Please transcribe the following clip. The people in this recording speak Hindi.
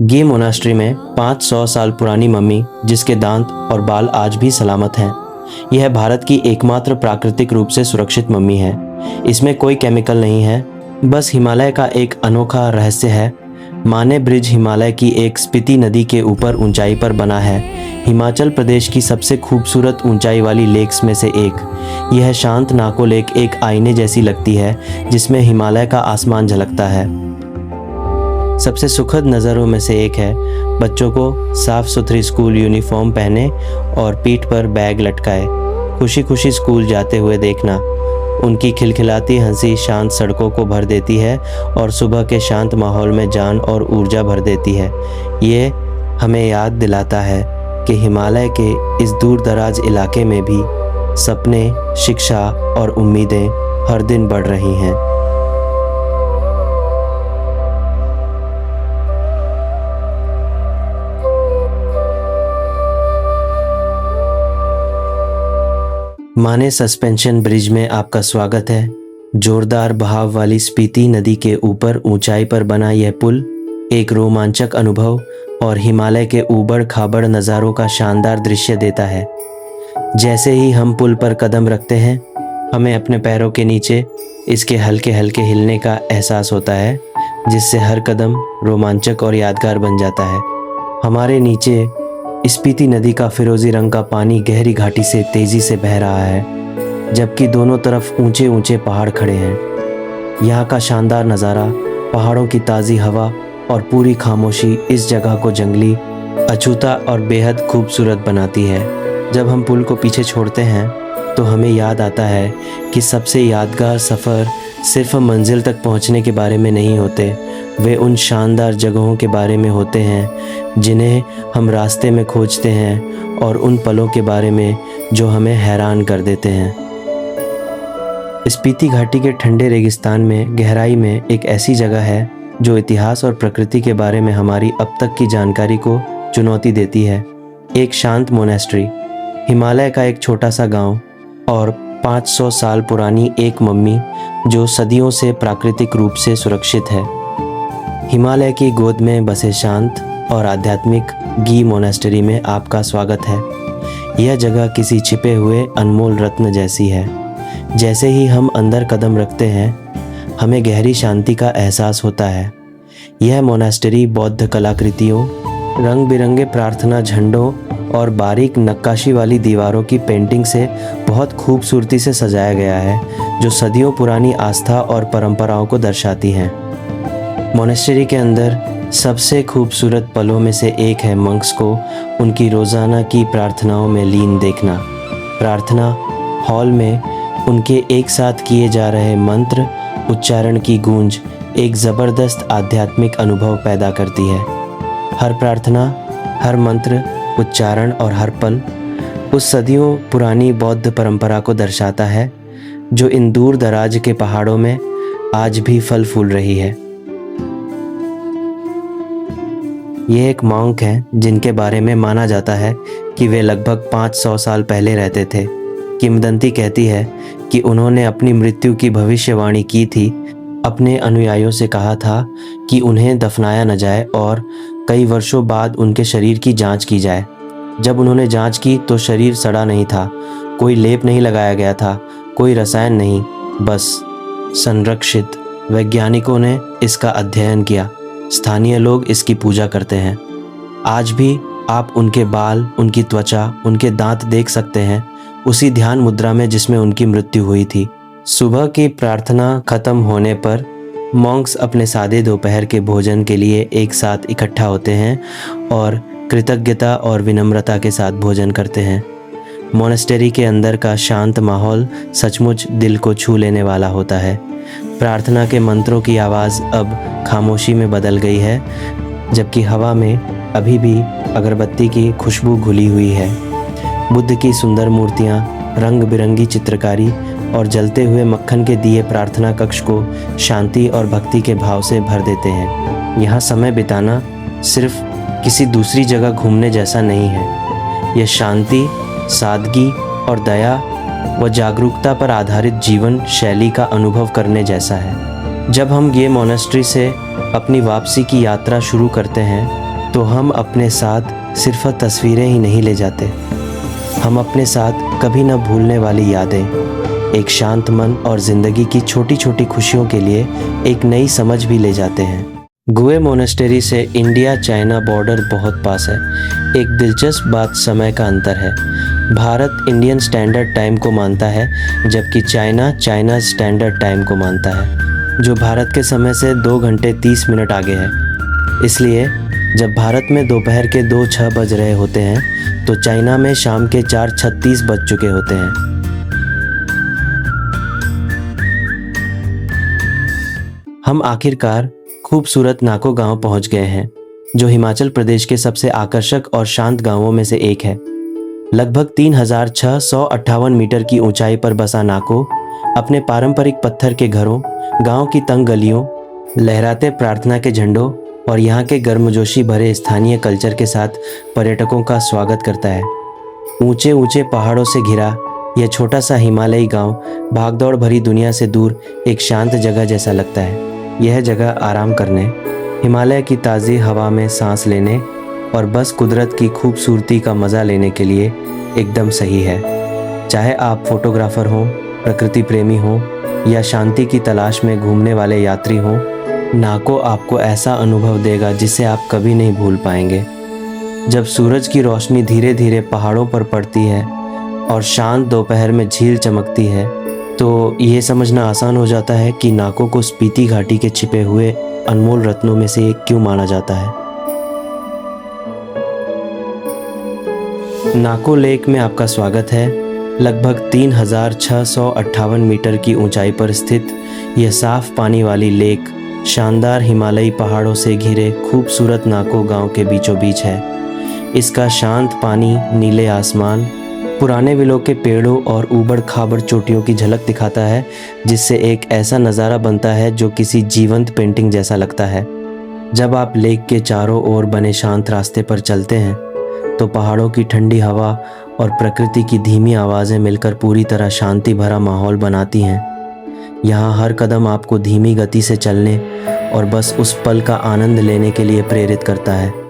गे मोनास्ट्री में 500 साल पुरानी मम्मी जिसके दांत और बाल आज भी सलामत हैं। यह भारत की एकमात्र प्राकृतिक रूप से सुरक्षित मम्मी है। इसमें कोई केमिकल नहीं है, बस हिमालय का एक अनोखा रहस्य है। माने ब्रिज हिमालय की एक स्पीति नदी के ऊपर ऊंचाई पर बना है। हिमाचल प्रदेश की सबसे खूबसूरत ऊंचाई वाली लेक्स में से एक। यह शांत नाको लेक एक आईने जैसी लगती है जिसमें हिमालय का आसमान झलकता है। सबसे सुखद नज़रों में से एक है बच्चों को साफ सुथरी स्कूल यूनिफॉर्म पहने और पीठ पर बैग लटकाए खुशी खुशी स्कूल जाते हुए देखना। उनकी खिलखिलाती हंसी शांत सड़कों को भर देती है और सुबह के शांत माहौल में जान और ऊर्जा भर देती है। ये हमें याद दिलाता है कि हिमालय के इस दूर दराज इलाके में भी सपने, शिक्षा और उम्मीदें हर दिन बढ़ रही हैं। माने सस्पेंशन ब्रिज में आपका स्वागत है। जोरदार बहाव वाली स्पीति नदी के ऊपर ऊंचाई पर बना यह पुल एक रोमांचक अनुभव और हिमालय के ऊबड़ खाबड़ नज़ारों का शानदार दृश्य देता है। जैसे ही हम पुल पर कदम रखते हैं, हमें अपने पैरों के नीचे इसके हल्के हल्के हिलने का एहसास होता है, जिससे हर कदम रोमांचक और यादगार बन जाता है। हमारे नीचे स्पीति नदी का फिरोजी रंग का पानी गहरी घाटी से तेजी से बह रहा है, जबकि दोनों तरफ ऊंचे ऊंचे पहाड़ खड़े हैं। यहाँ का शानदार नज़ारा, पहाड़ों की ताज़ी हवा और पूरी खामोशी इस जगह को जंगली, अछूता और बेहद खूबसूरत बनाती है। जब हम पुल को पीछे छोड़ते हैं तो हमें याद आता है कि सबसे यादगार सफ़र सिर्फ मंजिल तक पहुँचने के बारे में नहीं होते, वे उन शानदार जगहों के बारे में होते हैं जिन्हें हम रास्ते में खोजते हैं और उन पलों के बारे में जो हमें हैरान कर देते हैं। स्पीति घाटी के ठंडे रेगिस्तान में गहराई में एक ऐसी जगह है जो इतिहास और प्रकृति के बारे में हमारी अब तक की जानकारी को चुनौती देती है। एक शांत मोनेस्ट्री, हिमालय का एक छोटा सा गांव और 500 साल पुरानी एक मम्मी जो सदियों से प्राकृतिक रूप से सुरक्षित है। हिमालय की गोद में बसे शांत और आध्यात्मिक गी मोनेस्ट्री में आपका स्वागत है। यह जगह किसी छिपे हुए अनमोल रत्न जैसी है। जैसे ही हम अंदर कदम रखते हैं, हमें गहरी शांति का एहसास होता है। यह मोनेस्ट्री बौद्ध कलाकृतियों, रंग बिरंगे प्रार्थना झंडों और बारीक नक्काशी वाली दीवारों की पेंटिंग से बहुत खूबसूरती से सजाया गया है, जो सदियों पुरानी आस्था और परंपराओं को दर्शाती हैं। मोनेस्ट्री के अंदर सबसे खूबसूरत पलों में से एक है मंक्स को उनकी रोज़ाना की प्रार्थनाओं में लीन देखना। प्रार्थना हॉल में उनके एक साथ किए जा रहे मंत्र उच्चारण की गूंज एक ज़बरदस्त आध्यात्मिक अनुभव पैदा करती है। हर प्रार्थना, हर मंत्र उच्चारण और हर पल उस सदियों पुरानी बौद्ध परंपरा को दर्शाता है जो इन दूर दराज के पहाड़ों में आज भी फल फूल रही है। ये एक मॉन्क हैं जिनके बारे में माना जाता है कि वे लगभग 500 साल पहले रहते थे। किंवदंती कहती है कि उन्होंने अपनी मृत्यु की भविष्यवाणी की थी। अपने अनुयायियों से कहा था कि उन्हें दफनाया न जाए और कई वर्षों बाद उनके शरीर की जांच की जाए। जब उन्होंने जांच की तो शरीर सड़ा नहीं था, कोई लेप नहीं लगाया गया था, कोई रसायन नहीं, बस संरक्षित। वैज्ञानिकों ने इसका अध्ययन किया, स्थानीय लोग इसकी पूजा करते हैं। आज भी आप उनके बाल, उनकी त्वचा, उनके दांत देख सकते हैं उसी ध्यान मुद्रा में जिसमें उनकी मृत्यु हुई थी। सुबह की प्रार्थना खत्म होने पर मॉन्क्स अपने सादे दोपहर के भोजन के लिए एक साथ इकट्ठा होते हैं और कृतज्ञता और विनम्रता के साथ भोजन करते हैं। मोनेस्ट्री के अंदर का शांत माहौल सचमुच दिल को छू लेने वाला होता है। प्रार्थना के मंत्रों की आवाज़ अब खामोशी में बदल गई है, जबकि हवा में अभी भी अगरबत्ती की खुशबू घुली हुई है। बुद्ध की सुंदर मूर्तियाँ, रंग बिरंगी चित्रकारी और जलते हुए मक्खन के दिए प्रार्थना कक्ष को शांति और भक्ति के भाव से भर देते हैं। यहाँ समय बिताना सिर्फ किसी दूसरी जगह घूमने जैसा नहीं है। यह शांति, सादगी और दया व जागरूकता पर आधारित जीवन शैली का अनुभव करने जैसा है। जब हम ये मोनेस्ट्री से अपनी वापसी की यात्रा शुरू करते हैं तो हम अपने साथ सिर्फ तस्वीरें ही नहीं ले जाते, हम अपने साथ कभी न भूलने वाली यादें, एक शांत मन और ज़िंदगी की छोटी छोटी खुशियों के लिए एक नई समझ भी ले जाते हैं। गुए मोनेस्टेरी से इंडिया चाइना बॉर्डर बहुत पास है। एक दिलचस्प बात समय का अंतर है। भारत इंडियन स्टैंडर्ड टाइम को मानता है, जबकि चाइना स्टैंडर्ड टाइम को मानता है, जो भारत के समय से 2 घंटे 30 मिनट आगे है। इसलिए जब भारत में दोपहर के 2:06 बज रहे होते हैं तो चाइना में शाम के 4:36 बज चुके होते हैं। हम आखिरकार खूबसूरत नाको गांव पहुंच गए हैं, जो हिमाचल प्रदेश के सबसे आकर्षक और शांत गांवों में से एक है। लगभग 3658 मीटर की ऊंचाई पर बसा नाको अपने पारंपरिक पत्थर के घरों, गांव की तंग गलियों, लहराते प्रार्थना के झंडों और यहाँ के गर्मजोशी भरे स्थानीय कल्चर के साथ पर्यटकों का स्वागत करता है। ऊंचे ऊंचे पहाड़ों से घिरा यह छोटा सा हिमालयी गांव भागदौड़ भरी दुनिया से दूर एक शांत जगह जैसा लगता है। यह जगह आराम करने, हिमालय की ताज़ी हवा में सांस लेने और बस कुदरत की खूबसूरती का मज़ा लेने के लिए एकदम सही है। चाहे आप फोटोग्राफर हों, प्रकृति प्रेमी हों या शांति की तलाश में घूमने वाले यात्री हों, नाको आपको ऐसा अनुभव देगा जिसे आप कभी नहीं भूल पाएंगे। जब सूरज की रोशनी धीरे धीरे पहाड़ों पर पड़ती है और शांत दोपहर में झील चमकती है, तो ये समझना आसान हो जाता है कि नाको को स्पीति घाटी के छिपे हुए अनमोल रत्नों में से एक क्यों माना जाता है। नाको लेक में आपका स्वागत है। लगभग 3658 मीटर की ऊंचाई पर स्थित यह साफ पानी वाली लेक शानदार हिमालयी पहाड़ों से घिरे खूबसूरत नाको गांव के बीचों बीच है। इसका शांत पानी, नीले आसमान, पुराने विलों के पेड़ों और ऊबड़ खाबड़ चोटियों की झलक दिखाता है, जिससे एक ऐसा नज़ारा बनता है जो किसी जीवंत पेंटिंग जैसा लगता है। जब आप लेक के चारों ओर बने शांत रास्ते पर चलते हैं तो पहाड़ों की ठंडी हवा और प्रकृति की धीमी आवाज़ें मिलकर पूरी तरह शांति भरा माहौल बनाती हैं। यहाँ हर कदम आपको धीमी गति से चलने और बस उस पल का आनंद लेने के लिए प्रेरित करता है।